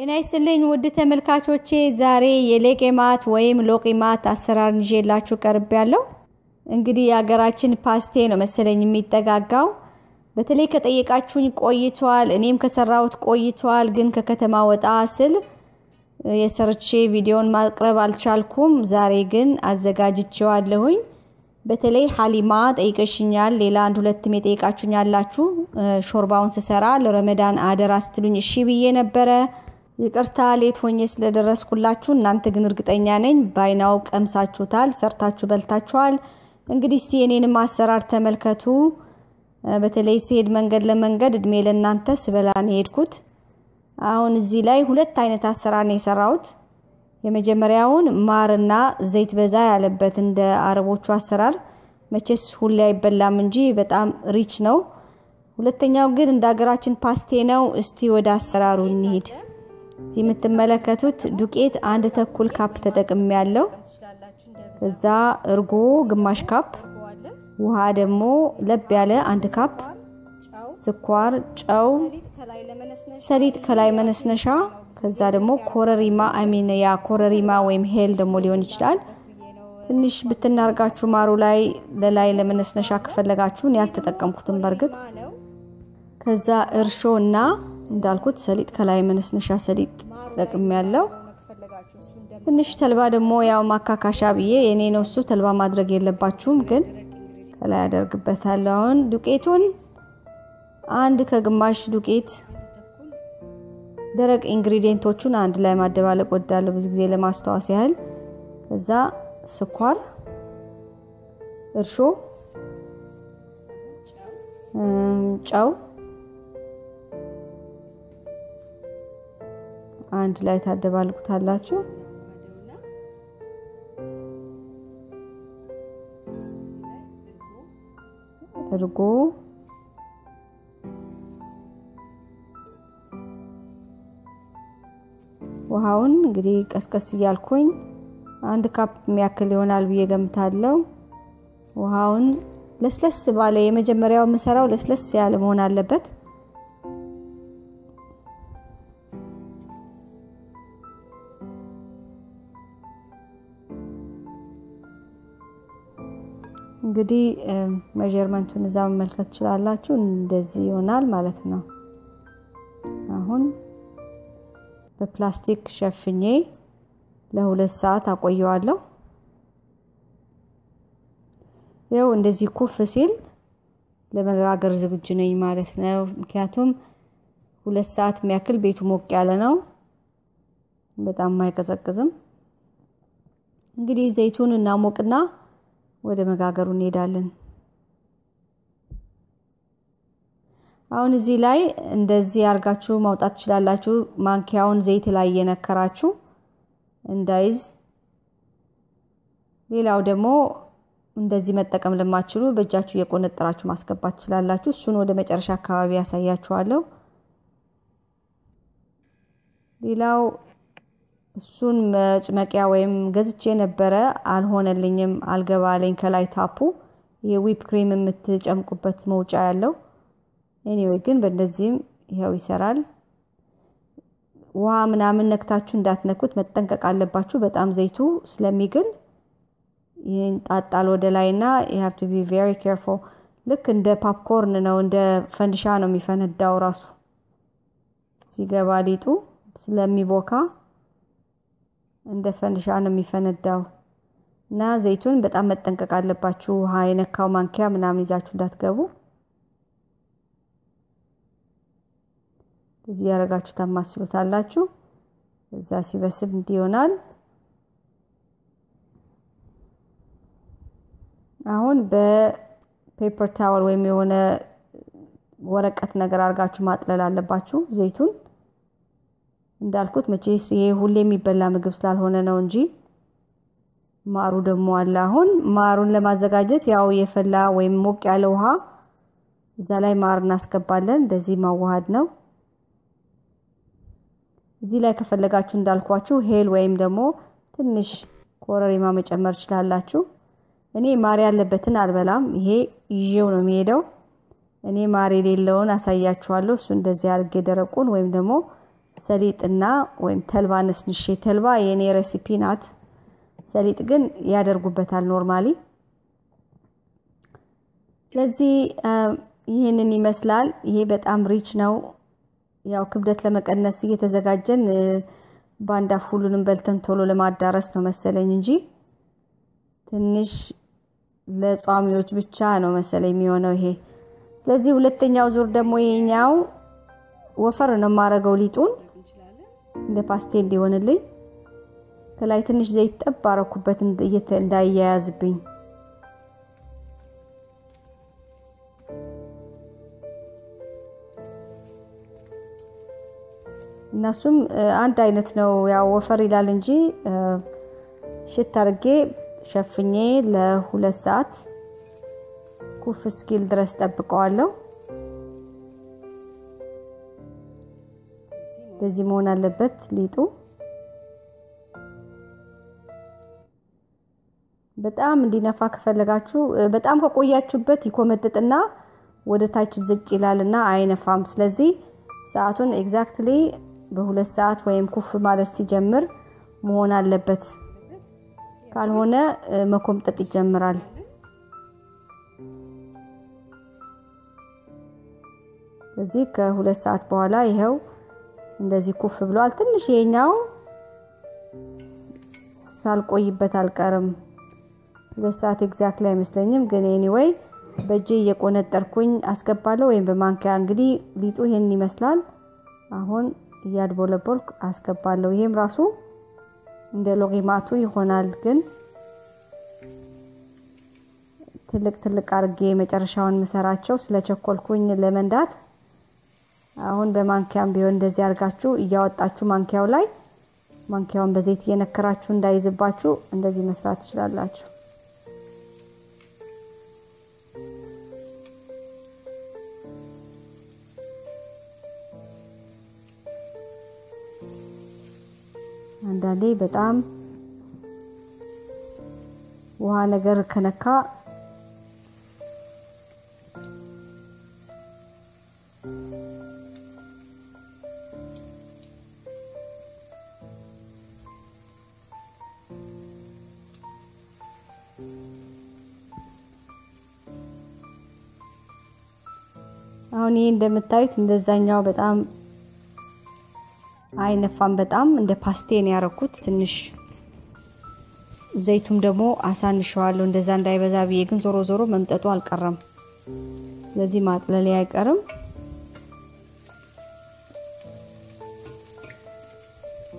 ጤና ይስጥልኝ ውድ ተመልካቾቼ ዛሬ የሌቄማት ወይም ሎቂማት አሰራር ይዤላችሁ ቀርቤያለሁ። እንግዲህ ያገራችን ፓስቴ ነው መሰለኝ የሚጠጋጋው። በተለይ ከጠየቃችሁኝ ቆይቷል እኔም ከሰራሁት ቆይቷል ግን ከከተማ ወጣ ስል የሰርቼ ቪዲዮን ማቅረብ አልቻልኩም። ዛሬ ግን አዘጋጅቼዋለሁኝ። በተለይ ሐሊማ ጠይቀሽኛል ሌላ አንድ ሁለትም የጠየቃችሁኛላችሁ ሾርባውን ተሰራ ለረመዳን አደራ ስትሉኝ እሺ ብዬ ነበር። ይቅርታ ሌት ሆኜ ስለደረስኩላችሁ እናንተ ግን እርግጠኛ ነኝ ባይናው ቀምሳችሁታል ሰርታችሁ በልታችኋል። እንግዲህ እስቲ የኔንም አሰራር ተመልከቱ። በተለይ ሲሄድ መንገድ ለመንገድ እድሜ ለእናንተ ስበላን ሄድኩት። አሁን እዚህ ላይ ሁለት አይነት አሰራር ነው የሰራሁት። የመጀመሪያውን ማርና ዘይት በዛ ያለበት እንደ አረቦቹ አሰራር መቼስ ሁሌ አይበላም እንጂ በጣም ሪች ነው። ሁለተኛው ግን እንደ ሀገራችን ፓስቴ ነው። እስቲ ወደ አሰራሩ እንሂድ። እዚህ የምትመለከቱት ዱቄት 1 ተኩል ካፕ ተጠቅሜያለሁ። ከዛ እርጎ ግማሽ ካፕ፣ ውሃ ደግሞ ለብ ያለ 1 ካፕ፣ ስኳር፣ ጨው፣ ሰሊጥ ከላይ መነስነሻ፣ ከዛ ደግሞ ኮረሪማ ያ ኮረሪማ ወይም ሄል ደግሞ ሊሆን ይችላል። ትንሽ ብትናርጋችሁ ማሩ ላይ ለመነስነሻ ከፈለጋችሁ ያልተጠቀምኩትም በርግጥ። ከዛ እርሾና እንዳልኩት ሰሊጥ ከላይ መነስነሻ ሰሊጥ ተጠቅሜያለሁ። ትንሽ ተልባ ደግሞ ያው ማካካሻ ብዬ የኔ ነው እሱ ተልባ ማድረግ የለባችሁም ግን ከላይ አደርግበታለሁ። አሁን ዱቄቱን 1 ከግማሽ ዱቄት ደረቅ ኢንግሪዲየንቶቹን አንድ ላይ ማደባለቅ ወዳለሁ ብዙ ጊዜ ለማስተዋወስ ያህል። ከዛ ስኳር፣ እርሾ፣ ጨው አንድ ላይ ታደባልቁታላችሁ። እርጎ፣ ውሃውን እንግዲህ ቀስቀስ እያልኩኝ 1 ካፕ የሚያክል ይሆናል ብዬ ገምታለሁ። ውሃውን ለስለስ ባለ የመጀመሪያው መሰራው ለስለስ ያለ መሆን አለበት። እንግዲህ ሜዠርመንቱን እዛው መመልከት ትችላላችሁ። እንደዚህ ይሆናል ማለት ነው። አሁን በፕላስቲክ ሸፍኜ ለ2 ሰዓት አቆየዋለሁ። ያው እንደዚህ ኩፍ ሲል ለመጋገር ዝግጁ ነኝ ማለት ነው። ምክንያቱም 2 ሰዓት የሚያክል ቤቱ ሞቅ ያለ ነው፣ በጣም አይቀዘቅዝም። እንግዲህ ዘይቱን እናሞቅና ወደ መጋገሩ እንሄዳለን። አሁን እዚህ ላይ እንደዚህ አርጋችሁ ማውጣት ትችላላችሁ። ማንኪያውን ዘይት ላይ የነከራችሁ እንዳይዝ። ሌላው ደግሞ እንደዚህ መጠቀም ለማትችሉ በእጃችሁ የቆነጠራችሁ ማስገባት ትችላላችሁ። እሱን ወደ መጨረሻ አካባቢ ያሳያችኋለሁ። ሌላው እሱን መጭመቂያ ወይም ገዝቼ ነበር አልሆነልኝም፣ አልገባለኝ። ከላይ ታፑ የዊፕ ክሬም የምትጨምቁበት መውጫ ያለው ኤኒዌይ ግን በእንደዚህም ይሄው ይሰራል። ውሃ ምናምን ነክታችሁ እንዳትነኩት መጠንቀቅ አለባችሁ፣ በጣም ዘይቱ ስለሚግል ይንጣጣል ወደ ላይና you have to be very careful። ልክ እንደ ፖፕኮርን ነው፣ እንደ ፈንዲሻ ነው የሚፈነዳው ራሱ ሲገባ ሊጡ ስለሚቦካ እንደ ፈንዲሻ ነው የሚፈነዳው። እና ዘይቱን በጣም መጠንቀቅ አለባችሁ፣ ውሃ የነካው ማንኪያ ምናምን ይዛችሁ እንዳትገቡ። እዚህ ያረጋችሁ ታማስሉታላችሁ። እዛ ሲበስል እንዲሆናል። አሁን በፔፐር ታወል ወይም የሆነ ወረቀት ነገር አርጋችሁ ማጥለል አለባችሁ ዘይቱን። እንዳልኩት መቼስ ይሄ ሁሌ የሚበላ ምግብ ስላልሆነ ነው እንጂ ማሩ ደግሞ አለ። አሁን ማሩን ለማዘጋጀት ያው የፈላ ወይም ሞቅ ያለ ውሃ እዛ ላይ ማር እናስገባለን። እንደዚህ ማዋሃድ ነው። እዚህ ላይ ከፈለጋችሁ እንዳልኳችሁ ሄል ወይም ደግሞ ትንሽ ኮረሪማ መጨመር ትችላላችሁ። እኔ ማር ያለበትን አልበላም፣ ይሄ ይዤው ነው የሚሄደው። እኔ ማር የሌለውን አሳያችኋለሁ። እሱ እንደዚህ አድርጌ ደረቁን ወይም ደግሞ ሰሊጥና ወይም ተልባ ነስንሼ ተልባ የኔ ሬሲፒ ናት ሰሊጥ ግን ያደርጉበታል ኖርማሊ ለዚህ ይሄንን ይመስላል ይሄ በጣም ሪች ነው ያው ክብደት ለመቀነስ እየተዘጋጀን ባንዳ ሁሉንም በልተን ቶሎ ለማዳረስ ነው መሰለኝ እንጂ ትንሽ ለጿሚዎች ብቻ ነው መሰለኝ የሚሆነው ይሄ ስለዚህ ሁለተኛው ዙር ደግሞ ይሄኛው ወፈር ነው ማረገው ሊጡን እንደ ፓስቴ እንዲሆንልኝ ከላይ ትንሽ ዘይት ጠብ አረኩበት እንዳያያዝብኝ እናሱም አንድ አይነት ነው ያው ወፈር ይላል እንጂ ሽት አርጌ ሸፍኜ ለ2 ሰዓት ኩፍ እስኪል ድረስ ጠብቀዋለሁ በዚህ መሆን አለበት ሊጡ በጣም እንዲነፋ ከፈለጋችሁ በጣም ከቆያችሁበት ይኮመጥጥና ወደ ታች ዝጭ ይላልና አይነፋም ስለዚህ ሰዓቱን ኤግዛክትሊ በ2 ሰዓት ወይም ኩፍ ማለት ሲጀምር መሆን አለበት ካልሆነ መኮምጠጥ ይጀምራል ስለዚህ ከ2 ሰዓት በኋላ ይሄው እንደዚህ ኩፍ ብሏል ትንሽ የኛው ሳልቆይበት አልቀርም 2 ሰዓት ኤግዛክትሊ አይመስለኝም ግን ኤኒዌይ በእጄ እየቆነጠርኩኝ አስገባለሁ ወይም በማንኪያ እንግዲህ ሊጡ ይሄን ይመስላል አሁን ያድቦለቦልኩ አስገባለሁ ይሄም ራሱ እንደ ሎጊማቱ ይሆናል ግን ትልቅ አርጌ መጨረሻውን መሰራቸው ስለቸኮልኩኝ ለመንዳት አሁን በማንኪያም ቢሆን እንደዚህ አርጋችሁ እያወጣችሁ ማንኪያው ላይ ማንኪያውን በዘይት እየነከራችሁ እንዳይዝባችሁ እንደዚህ መስራት ትችላላችሁ አንዳንዴ በጣም ውሃ ነገር ከነካ አሁን ይሄ እንደምታዩት እንደዛኛው በጣም አይነፋም በጣም እንደ ፓስቴ ነው ያረኩት ትንሽ ዘይቱም ደግሞ አሳንሽዋለሁ እንደዛ እንዳይበዛ ብዬ ግን ዞሮ መምጠጡ አልቀረም ስለዚህ ማጥለሊያ አይቀርም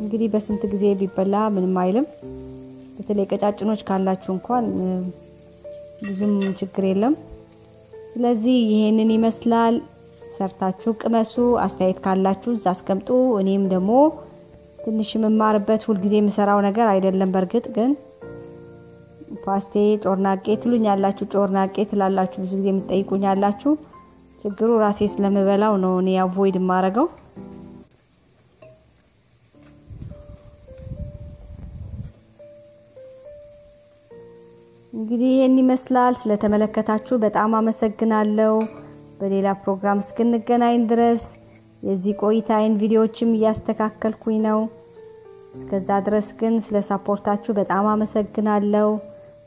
እንግዲህ በስንት ጊዜ ቢበላ ምንም አይልም በተለይ ቀጫጭኖች ካላችሁ እንኳን ብዙም ችግር የለም ስለዚህ ይሄንን ይመስላል ሰርታችሁ ቅመሱ አስተያየት ካላችሁ አስቀምጡ እኔም ደግሞ ትንሽ መማርበት ሁሉ ጊዜ የምሰራው ነገር አይደለም በርግጥ ግን ፓስቴ ጮርናቄ ትሉኛላችሁ ጮርናቄ ትላላችሁ ብዙ ጊዜ የምትጠይቁኛላችሁ ችግሩ ራሴ ስለምበላው ነው እኔ አቮይድ ማረገው እንግዲህ ይሄን ይመስላል ስለተመለከታችሁ በጣም አመሰግናለሁ በሌላ ፕሮግራም እስክንገናኝ ድረስ የዚህ ቆይታዬን ቪዲዮዎችም ያስተካከልኩኝ ነው እስከዛ ድረስ ግን ስለ ሰፖርታችሁ በጣም አመሰግናለሁ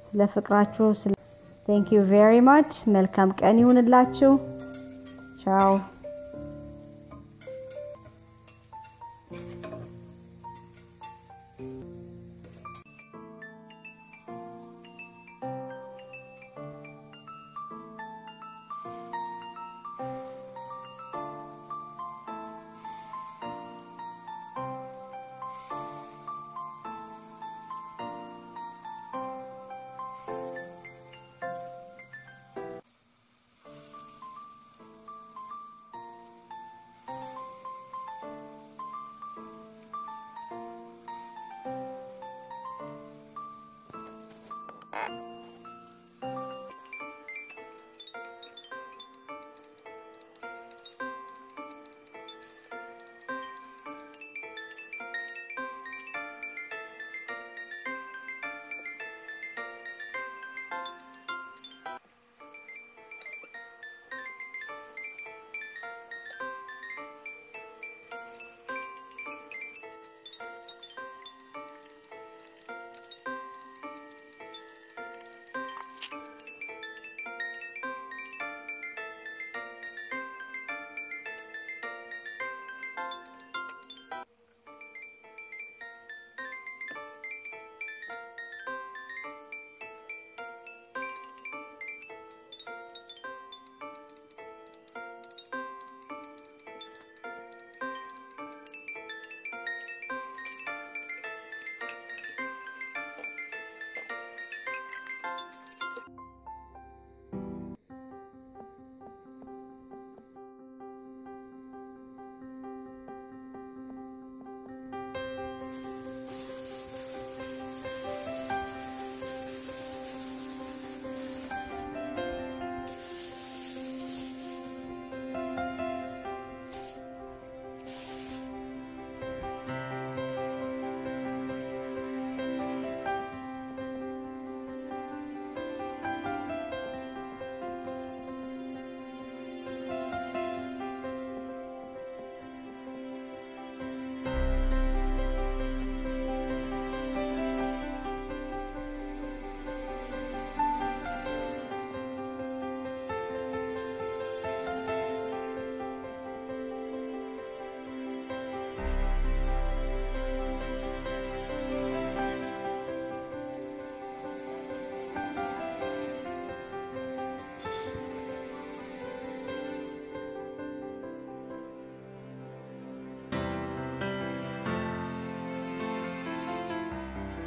ስለ ፍቅራችሁ Thank you very much መልካም ቀን ይሁንላችሁ ቻው